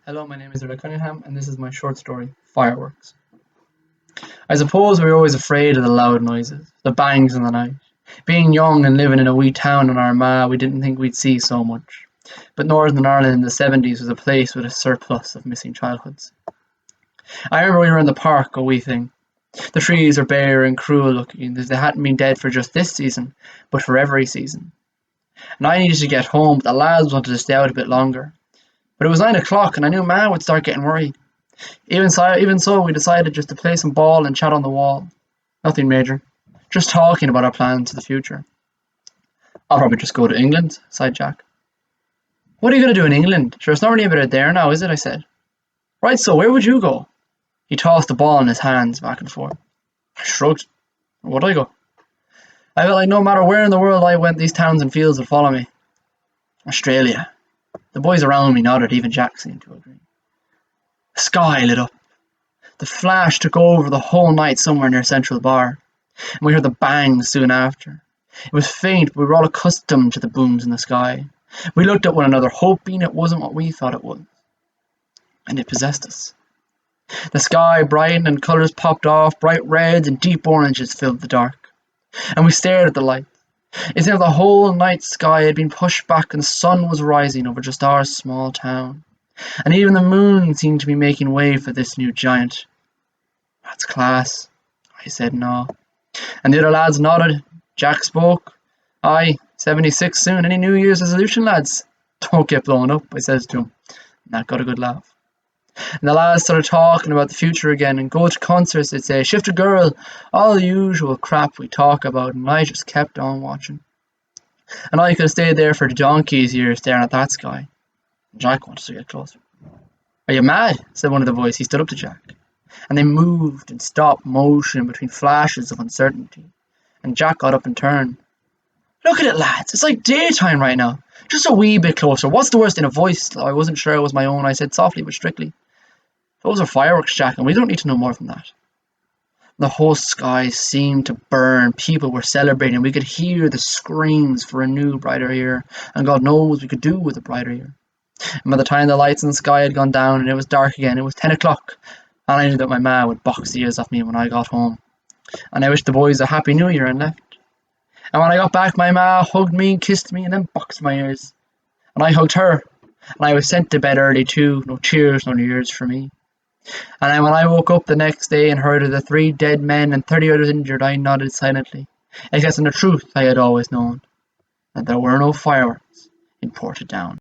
Hello, my name is Iarlaith Cunningham, and this is my short story, Fireworks. I suppose we were always afraid of the loud noises, the bangs in the night. Being young and living in a wee town in Armagh, we didn't think we'd see so much. But Northern Ireland in the 70s was a place with a surplus of missing childhoods. I remember we were in the park, a wee thing. The trees were bare and cruel looking, as they hadn't been dead for just this season, but for every season. And I needed to get home, but the lads wanted to stay out a bit longer. But it was 9 o'clock, and I knew Ma would start getting worried. Even so, we decided just to play some ball and chat on the wall. Nothing major. Just talking about our plans for the future. I'll probably just go to England, sighed Jack. What are you going to do in England? Sure, it's not really a bit out there now, is it? I said. Right, so where would you go? He tossed the ball in his hands back and forth. I shrugged. Where would I go? I felt like no matter where in the world I went, these towns and fields would follow me. Australia. The boys around me nodded, even Jack seemed to agree. The sky lit up. The flash took over the whole night somewhere near Central Bar, and we heard the bangs soon after. It was faint, but we were all accustomed to the booms in the sky. We looked at one another, hoping it wasn't what we thought it was. And it possessed us. The sky brightened and colours popped off, bright reds and deep oranges filled the dark. And we stared at the light. It's as if the whole night sky had been pushed back and the sun was rising over just our small town. And even the moon seemed to be making way for this new giant. That's class, I said in awe. And the other lads nodded. Jack spoke. Aye, 76 soon. Any New Year's resolution, lads? Don't get blown up, I says to him. And that got a good laugh. And the lads started talking about the future again and go to concerts, they'd say, shift a girl, all the usual crap we talk about, and I just kept on watching. And I could have stayed there for donkey's years staring at that sky. Jack wanted to get closer. Are you mad? Said one of the boys. He stood up to Jack. And they moved in stop motion between flashes of uncertainty. And Jack got up and turned. Look at it, lads. It's like daytime right now. Just a wee bit closer. What's the worst? In a voice I wasn't sure it was my own, I said softly but strictly. Those are fireworks, Jack, and we don't need to know more than that. The whole sky seemed to burn. People were celebrating. We could hear the screams for a new, brighter year. And God knows we could do with a brighter year. And by the time the lights in the sky had gone down and it was dark again, it was 10 o'clock. And I knew that my ma would box the ears off me when I got home. And I wished the boys a happy new year and left. And when I got back, my ma hugged me and kissed me and then boxed my ears. And I hugged her. And I was sent to bed early too. No cheers, no New Year's for me. And then when I woke up the next day and heard of the 3 dead men and 30 others injured, I nodded silently, accepting the truth I had always known, that there were no fireworks in Portadown.